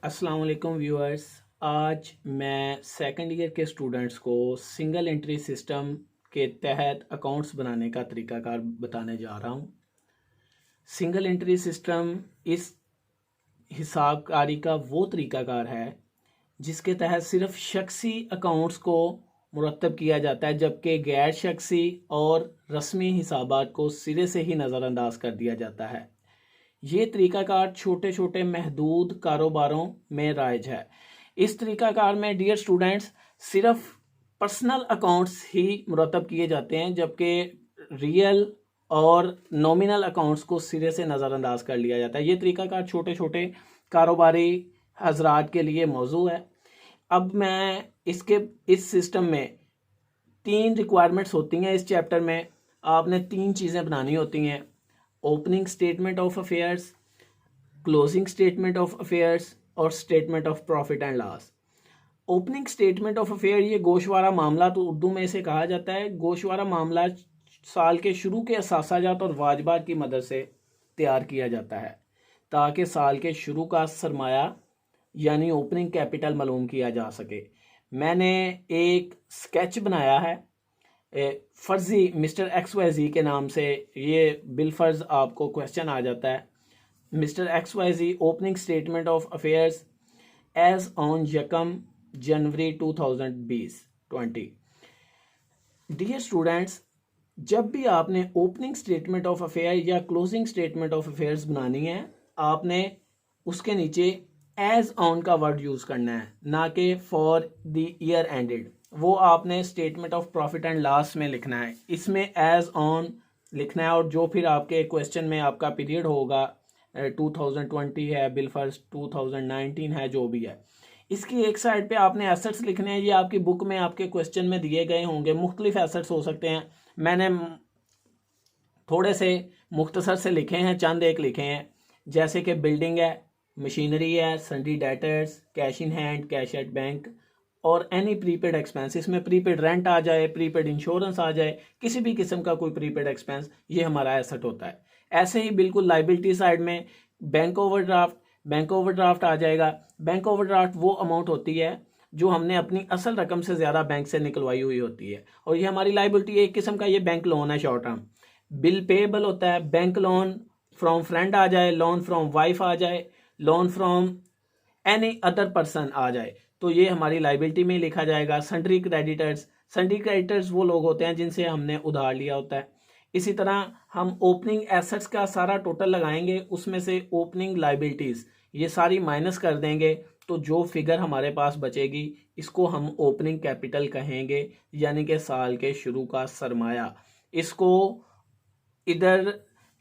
अस्सलाम वालेकुम व्यूअर्स। आज मैं सेकंड ईयर के स्टूडेंट्स को सिंगल एंट्री सिस्टम के तहत अकाउंट्स बनाने का तरीकाकार बताने जा रहा हूँ। सिंगल एंट्री सिस्टम इस हिसाबकारी का वो तरीकाकार है जिसके तहत सिर्फ शख्सी अकाउंट्स को मुरतब किया जाता है, जबकि गैर शख्सी और रस्मी हिसाबात को सिरे से ही नज़रअंदाज कर दिया जाता है। ये तरीकाकार छोटे छोटे महदूद कारोबारों में राइज है। इस तरीकाकार में डियर स्टूडेंट्स सिर्फ पर्सनल अकाउंट्स ही मुरतब किए जाते हैं, जबकि रियल और नॉमिनल अकाउंट्स को सिरे से नज़रअंदाज कर लिया जाता है। ये तरीकाकार छोटे छोटे कारोबारी हजरात के लिए मौजू है। अब मैं इस सिस्टम में 3 रिक्वायरमेंट्स होती हैं। इस चैप्टर में आपने 3 चीज़ें बनानी होती हैं: opening statement of affairs, closing statement of affairs और statement of profit and loss. Opening statement of affair ये गोशवारा मामला तो उर्दू में इसे कहा जाता है। गोशवारा मामला साल के शुरू के असासाजात और वाजबात की मदद से तैयार किया जाता है ताकि साल के शुरू का सरमाया यानी ओपनिंग कैपिटल मालूम किया जा सके। मैंने एक स्केच बनाया है फर्जी मिस्टर XYZ के नाम से। ये बिलफर्ज आपको क्वेश्चन आ जाता है। Mister XYZ opening statement of affairs as on 1 January 2020। Dear students, जब भी आपने ओपनिंग स्टेटमेंट ऑफ अफेयर या क्लोजिंग स्टेटमेंट ऑफ अफेयर्स बनानी है, आपने उसके नीचे एज ऑन का वर्ड यूज़ करना है, ना कि फॉर द ईयर एंडेड। वो आपने statement of profit and loss में लिखना है, इसमें एज ऑन लिखना है। और जो फिर आपके क्वेश्चन में आपका पीरियड होगा 2020 है, बिलफर्ज 2019 है, जो भी है, इसकी एक साइड पे आपने एसेट्स लिखने हैं। ये आपकी बुक में आपके क्वेश्चन में दिए गए होंगे। मुख्तलिफ एसेट्स हो सकते हैं। मैंने थोड़े से मुख्तसर से लिखे हैं, चंद एक लिखे हैं, जैसे कि बिल्डिंग है, मशीनरी है, सन्डी debtors, cash in hand, cash at bank और एनी प्रीपेड एक्सपेंस। इसमें प्रीपेड रेंट आ जाए, प्रीपेड इंश्योरेंस आ जाए, किसी भी किस्म का कोई प्रीपेड एक्सपेंस, ये हमारा एसेट होता है। ऐसे ही बिल्कुल लाइबिलिटी साइड में बैंक ओवरड्राफ्ट आ जाएगा। बैंक ओवरड्राफ्ट वो अमाउंट होती है जो हमने अपनी असल रकम से ज़्यादा बैंक से निकलवाई हुई होती है, और ये हमारी लाइबिलिटी एक किस्म का ये बैंक लोन है, शॉर्ट टर्म। बिल पेएबल होता है, बैंक लोन फ्रॉम फ्रेंड आ जाए, लोन फ्रॉम वाइफ आ जाए, loan from any other person आ जाए, तो ये हमारी लाइबिलिटी में लिखा जाएगा। सन्ड्री क्रेडिटर्स वो लोग होते हैं जिनसे हमने उधार लिया होता है। इसी तरह हम ओपनिंग एसेट्स का सारा टोटल लगाएंगे, उसमें से ओपनिंग लाइबिलिटीज़ ये सारी माइनस कर देंगे, तो जो फिगर हमारे पास बचेगी इसको हम ओपनिंग कैपिटल कहेंगे, यानी कि साल के शुरू का सरमाया। इसको इधर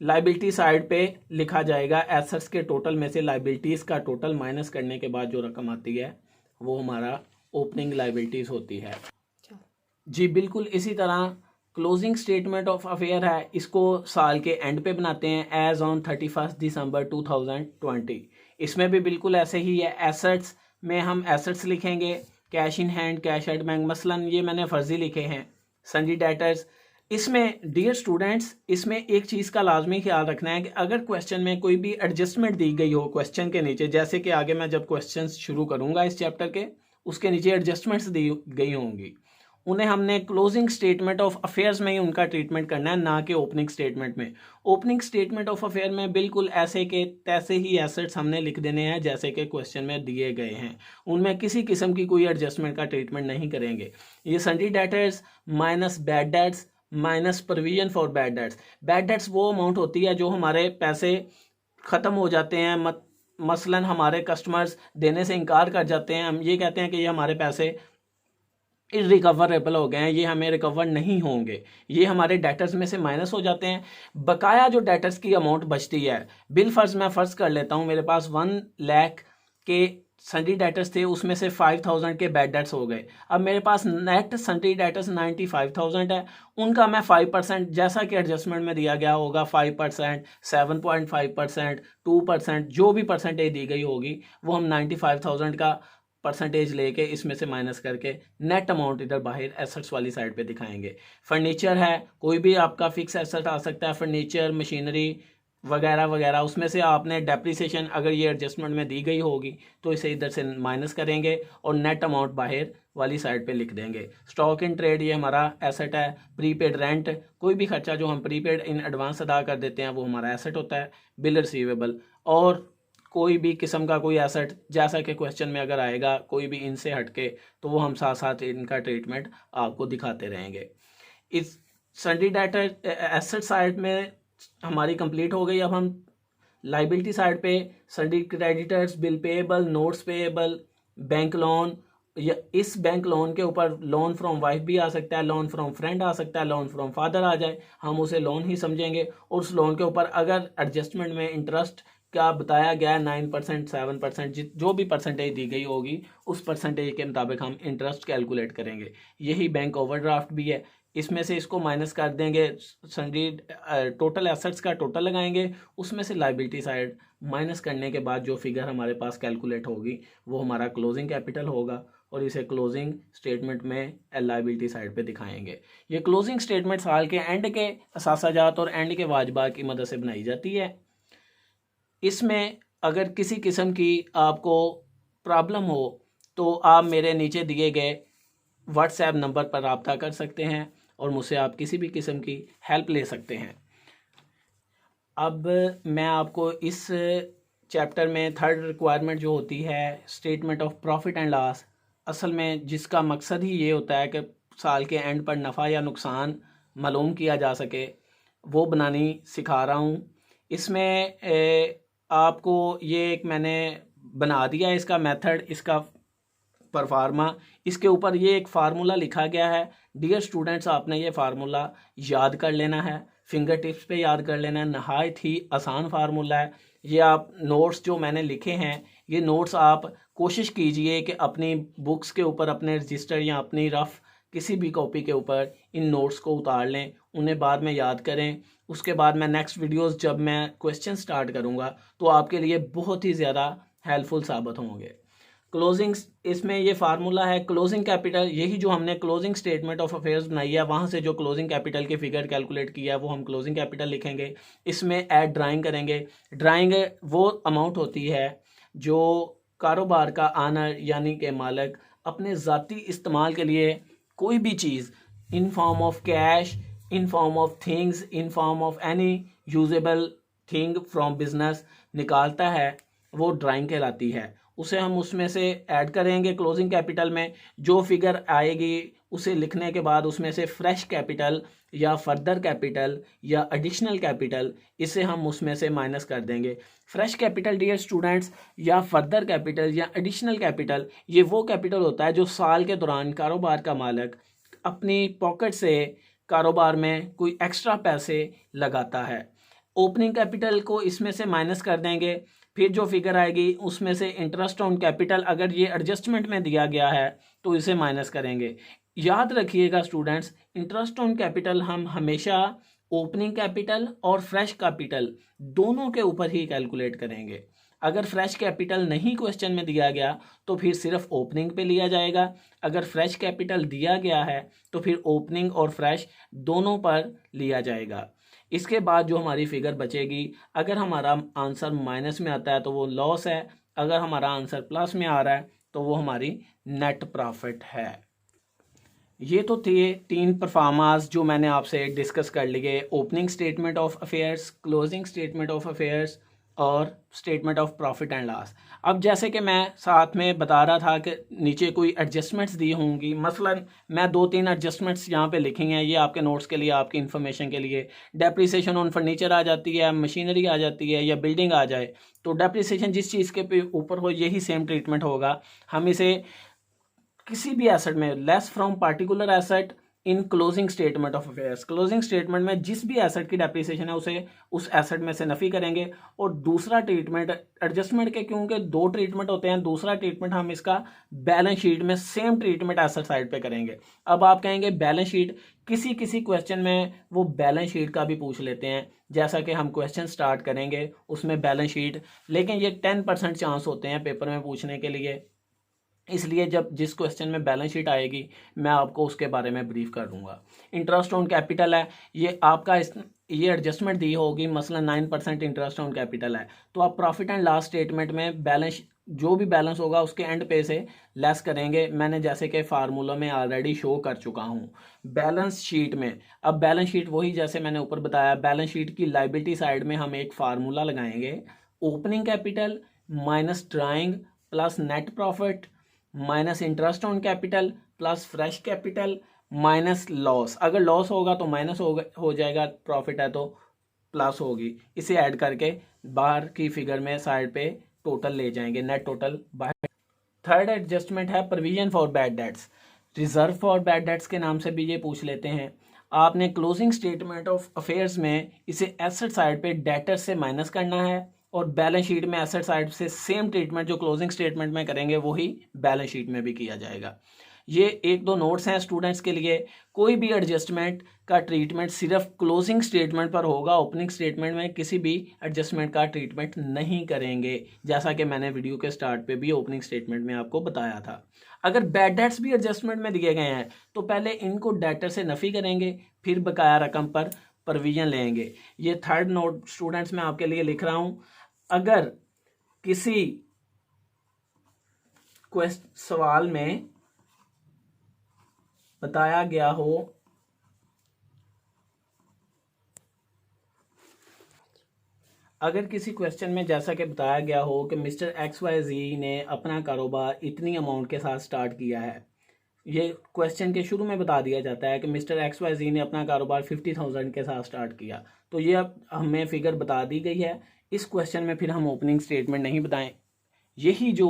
लाइबिलिटी साइड पे लिखा जाएगा। एसेट्स के टोटल में से लाइबिलिटीज़ का टोटल माइनस करने के बाद जो रकम आती है वो हमारा ओपनिंग लाइबिलिटीज़ होती है। जी बिल्कुल इसी तरह क्लोजिंग स्टेटमेंट ऑफ अफेयर है, इसको साल के एंड पे बनाते हैं, एज ऑन 31 दिसंबर 2020। इसमें भी बिल्कुल ऐसे ही है। एसेट्स में हम एसेट्स लिखेंगे, cash in hand, cash at bank, मसलन ये मैंने फर्जी लिखे हैं, सन्डी डेटर्स। इसमें डियर स्टूडेंट्स, इसमें एक चीज़ का लाजमी ख्याल रखना है कि अगर क्वेश्चन में कोई भी एडजस्टमेंट दी गई हो क्वेश्चन के नीचे, जैसे कि आगे मैं जब क्वेश्चन शुरू करूँगा इस चैप्टर के, उसके नीचे एडजस्टमेंट्स दी गई होंगी, उन्हें हमने क्लोजिंग स्टेटमेंट ऑफ अफेयर्स में ही उनका ट्रीटमेंट करना है, ना कि ओपनिंग स्टेटमेंट में। ओपनिंग स्टेटमेंट ऑफ अफेयर में बिल्कुल ऐसे के तैसे ही एसेट्स हमने लिख देने हैं जैसे कि क्वेश्चन में दिए गए हैं, उनमें किसी किस्म की कोई एडजस्टमेंट का ट्रीटमेंट नहीं करेंगे। ये सन्डी debtors minus bad debts minus provision for bad debts. Bad debts वो अमाउंट होती है जो हमारे पैसे ख़त्म हो जाते हैं, मसलन हमारे कस्टमर्स देने से इनकार कर जाते हैं, हम ये कहते हैं कि ये हमारे पैसे इरिकवरेबल हो गए हैं, ये हमें रिकवर नहीं होंगे, ये हमारे डेटर्स में से माइनस हो जाते हैं। बकाया जो डेटर्स की अमाउंट बचती है, बिल फर्ज मैं फ़र्ज कर लेता हूँ मेरे पास 1 लाख के सन्डी डेटर्स थे, उसमें से 5000 के बैड डेट्स हो गए। अब मेरे पास नेट सन्डी डेटर्स 95,000 है, उनका मैं 5% जैसा कि एडजस्टमेंट में दिया गया होगा, 5%, 7.5%, 2%, जो भी परसेंटेज दी गई होगी वो हम 95,000 का परसेंटेज लेके इसमें से माइनस करके नेट अमाउंट इधर बाहर एसेट्स वाली साइड पे दिखाएंगे। फर्नीचर है, कोई भी आपका फिक्स एसेट आ सकता है, फर्नीचर, मशीनरी, वगैरह वगैरह, उसमें से आपने डेप्रिसिएशन अगर ये एडजस्टमेंट में दी गई होगी तो इसे इधर से माइनस करेंगे और नेट अमाउंट बाहर वाली साइड पे लिख देंगे। स्टॉक इन ट्रेड ये हमारा एसेट है। प्रीपेड रेंट, कोई भी खर्चा जो हम प्रीपेड इन एडवांस अदा कर देते हैं वो हमारा एसेट होता है। बिल रिसीवेबल और कोई भी किस्म का कोई एसेट, जैसा कि क्वेश्चन में अगर आएगा कोई भी इनसे हटके, तो वो हम साथ साथ इनका ट्रीटमेंट आपको दिखाते रहेंगे। इस सन्डी डेटर एसेट साइड में हमारी कंप्लीट हो गई। अब हम लाइबिलिटी साइड पे सन्डी creditors, bill payable, notes payable, bank loan, या इस बैंक लोन के ऊपर लोन फ्रॉम वाइफ भी आ सकता है, लोन फ्रॉम फ्रेंड आ सकता है, लोन फ्रॉम फादर आ जाए, हम उसे लोन ही समझेंगे। और उस लोन के ऊपर अगर एडजस्टमेंट में इंटरेस्ट क्या बताया गया है 9%, 7%, जो भी परसेंटेज दी गई होगी उस परसेंटेज के मुताबिक हम इंटरेस्ट कैलकुलेट करेंगे। यही बैंक ओवरड्राफ्ट भी है। इसमें से इसको माइनस कर देंगे, सन्डी टोटल एसेट्स का टोटल लगाएंगे, उसमें से लाइबिलिटी साइड माइनस करने के बाद जो फिगर हमारे पास कैलकुलेट होगी वो हमारा क्लोजिंग कैपिटल होगा और इसे क्लोजिंग स्टेटमेंट में लाइबिलिटी साइड पे दिखाएंगे। ये क्लोजिंग स्टेटमेंट साल के एंड के असासाजात और एंड के वाजबात की मदद से बनाई जाती है। इसमें अगर किसी किस्म की आपको प्रॉब्लम हो तो आप मेरे नीचे दिए गए व्हाट्सएप नंबर पर रब्ता कर सकते हैं और मुझसे आप किसी भी किस्म की हेल्प ले सकते हैं। अब मैं आपको इस चैप्टर में थर्ड रिक्वायरमेंट जो होती है statement of profit and loss, असल में जिसका मकसद ही ये होता है कि साल के एंड पर नफ़ा या नुकसान मालूम किया जा सके, वो बनानी सिखा रहा हूँ। इसमें आपको ये एक मैंने बना दिया है इसका मेथड, इसका परफार्मा, इसके ऊपर ये एक फार्मूला लिखा गया है। डियर स्टूडेंट्स, आपने ये फार्मूला याद कर लेना है, फिंगर टिप्स पे याद कर लेना है। नहायत ही आसान फार्मूला है। ये आप नोट्स जो मैंने लिखे हैं, ये नोट्स आप कोशिश कीजिए कि अपनी बुक्स के ऊपर, अपने रजिस्टर या अपनी रफ किसी भी कॉपी के ऊपर इन नोट्स को उतार लें, उन्हें बाद में याद करें। उसके बाद मैं नेक्स्ट वीडियोस जब मैं क्वेश्चन स्टार्ट करूँगा तो आपके लिए बहुत ही ज़्यादा हेल्पफुल साबित होंगे। क्लोजिंग, इसमें ये फार्मूला है क्लोजिंग कैपिटल, यही जो हमने क्लोजिंग स्टेटमेंट ऑफ अफेयर्स बनाई है वहाँ से जो क्लोजिंग कैपिटल के फिगर कैलकुलेट किया है वो हम क्लोजिंग कैपिटल लिखेंगे। इसमें ऐड ड्राइंग करेंगे। ड्राइंग वो अमाउंट होती है जो कारोबार का आनर यानी कि मालिक अपने ज़ाती इस्तेमाल के लिए कोई भी चीज़ in form of cash, in form of things, in form of any usable thing from business निकालता है, वो ड्राइंग कहलाती है। उसे हम उसमें से ऐड करेंगे क्लोजिंग कैपिटल में। जो फिगर आएगी उसे लिखने के बाद उसमें से फ्रेश कैपिटल या फर्दर कैपिटल या एडिशनल कैपिटल, इसे हम उसमें से माइनस कर देंगे। फ्रेश कैपिटल डियर स्टूडेंट्स या फर्दर कैपिटल या एडिशनल कैपिटल, ये वो कैपिटल होता है जो साल के दौरान कारोबार का मालिक अपनी पॉकेट से कारोबार में कोई एक्स्ट्रा पैसे लगाता है। ओपनिंग कैपिटल को इसमें से माइनस कर देंगे। फिर जो फिगर आएगी उसमें से इंटरेस्ट ऑन कैपिटल, अगर ये एडजस्टमेंट में दिया गया है तो इसे माइनस करेंगे। याद रखिएगा स्टूडेंट्स, इंटरेस्ट ऑन कैपिटल हम हमेशा ओपनिंग कैपिटल और फ्रेश कैपिटल दोनों के ऊपर ही कैलकुलेट करेंगे। अगर फ्रेश कैपिटल नहीं क्वेश्चन में दिया गया तो फिर सिर्फ ओपनिंग पे लिया जाएगा। अगर फ्रेश कैपिटल दिया गया है तो फिर ओपनिंग और फ्रेश दोनों पर लिया जाएगा। इसके बाद जो हमारी फिगर बचेगी, अगर हमारा आंसर माइनस में आता है तो वो लॉस है, अगर हमारा आंसर प्लस में आ रहा है तो वो हमारी नेट प्रॉफिट है। ये तो थे 3 परफॉर्मास जो मैंने आपसे डिस्कस कर लिए, opening statement of affairs, closing statement of affairs और statement of profit and loss. अब जैसे कि मैं साथ में बता रहा था कि नीचे कोई एडजस्टमेंट्स दी होंगी, मसलन मैं 2-3 एडजस्टमेंट्स यहाँ पे लिखी हैं, ये आपके नोट्स के लिए, आपकी इन्फॉर्मेशन के लिए। डेप्रिसिएशन ऑन फर्नीचर आ जाती है, मशीनरी आ जाती है या बिल्डिंग आ जाए, तो डेप्रिसिएशन जिस चीज़ के ऊपर हो यही सेम ट्रीटमेंट होगा। हम इसे किसी भी एसेट में less from particular asset in closing statement of affairs, closing statement में जिस भी एसेट की डेप्रिसिएशन है उसे उस एसेट में से नफ़ी करेंगे। और दूसरा ट्रीटमेंट एडजस्टमेंट के, क्योंकि 2 ट्रीटमेंट होते हैं, दूसरा ट्रीटमेंट हम इसका बैलेंस शीट में सेम ट्रीटमेंट एसेट साइड पे करेंगे। अब आप कहेंगे बैलेंस शीट, किसी किसी क्वेश्चन में वो बैलेंस शीट का भी पूछ लेते हैं, जैसा कि हम क्वेश्चन स्टार्ट करेंगे उसमें बैलेंस शीट, लेकिन ये 10% चांस होते हैं पेपर में पूछने के लिए, इसलिए जब जिस क्वेश्चन में बैलेंस शीट आएगी मैं आपको उसके बारे में ब्रीफ कर दूंगा। इंटरेस्ट ऑन कैपिटल है, ये आपका ये एडजस्टमेंट दी होगी, मसलन 9% इंटरेस्ट ऑन कैपिटल है, तो आप प्रॉफिट एंड लॉस स्टेटमेंट में बैलेंस जो भी बैलेंस होगा उसके एंड पे से लेस करेंगे। मैंने जैसे कि फार्मूला में ऑलरेडी शो कर चुका हूँ बैलेंस शीट में। अब बैलेंस शीट वही जैसे मैंने ऊपर बताया, बैलेंस शीट की लाइबिलिटी साइड में हम एक फार्मूला लगाएंगे, opening capital minus drawing plus net profit minus interest on capital plus fresh capital minus loss. अगर लॉस होगा तो माइनस हो जाएगा, प्रॉफिट है तो प्लस होगी। इसे ऐड करके बाहर की फिगर में साइड पे टोटल ले जाएंगे, नेट टोटल बाहर। थर्ड एडजस्टमेंट है provision for bad debts. Reserve for bad debts के नाम से भी ये पूछ लेते हैं। आपने क्लोजिंग स्टेटमेंट ऑफ अफेयर्स में इसे एसेट साइड पे डेटर से माइनस करना है और बैलेंस शीट में एसेट साइड से सेम ट्रीटमेंट जो क्लोजिंग स्टेटमेंट में करेंगे वही बैलेंस शीट में भी किया जाएगा। ये एक दो नोट्स हैं स्टूडेंट्स के लिए। कोई भी एडजस्टमेंट का ट्रीटमेंट सिर्फ क्लोजिंग स्टेटमेंट पर होगा, ओपनिंग स्टेटमेंट में किसी भी एडजस्टमेंट का ट्रीटमेंट नहीं करेंगे, जैसा कि मैंने वीडियो के स्टार्ट पे भी ओपनिंग स्टेटमेंट में आपको बताया था। अगर बैड डेट्स भी एडजस्टमेंट में दिए गए हैं तो पहले इनको डेटर से नफ़ी करेंगे, फिर बकाया रकम पर प्रोविजन लेंगे। ये थर्ड नोट स्टूडेंट्स मैं आपके लिए लिख रहा हूं। अगर किसी सवाल में बताया गया हो अगर किसी क्वेश्चन में जैसा कि बताया गया हो कि मिस्टर XYZ ने अपना कारोबार इतनी अमाउंट के साथ स्टार्ट किया है, ये क्वेश्चन के शुरू में बता दिया जाता है कि मिस्टर XYZ ने अपना कारोबार 50,000 के साथ स्टार्ट किया, तो ये अब हमें फिगर बता दी गई है। इस क्वेश्चन में फिर हम ओपनिंग स्टेटमेंट नहीं बताएं, यही जो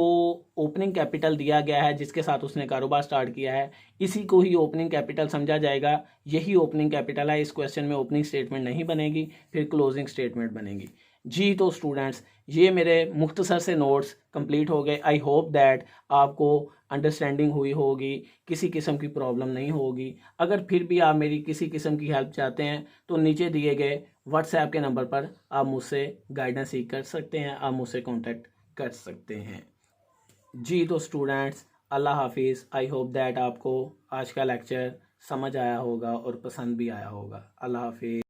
ओपनिंग कैपिटल दिया गया है जिसके साथ उसने कारोबार स्टार्ट किया है, इसी को ही ओपनिंग कैपिटल समझा जाएगा। यही ओपनिंग कैपिटल है। इस क्वेश्चन में ओपनिंग स्टेटमेंट नहीं बनेगी, फिर क्लोजिंग स्टेटमेंट बनेगी। जी तो स्टूडेंट्स, ये मेरे मुख्तसर से नोट्स कंप्लीट हो गए। आई होप दैट आपको अंडरस्टैंडिंग हुई होगी, किसी किस्म की प्रॉब्लम नहीं होगी। अगर फिर भी आप मेरी किसी किस्म की हेल्प चाहते हैं तो नीचे दिए गए व्हाट्सएप के नंबर पर आप मुझसे गाइडेंस सीख कर सकते हैं, आप मुझसे कॉन्टैक्ट कर सकते हैं। जी तो स्टूडेंट्स, अल्लाह हाफिज़। आई होप दैट आपको आज का लेक्चर समझ आया होगा और पसंद भी आया होगा। अल्लाह हाफिज़।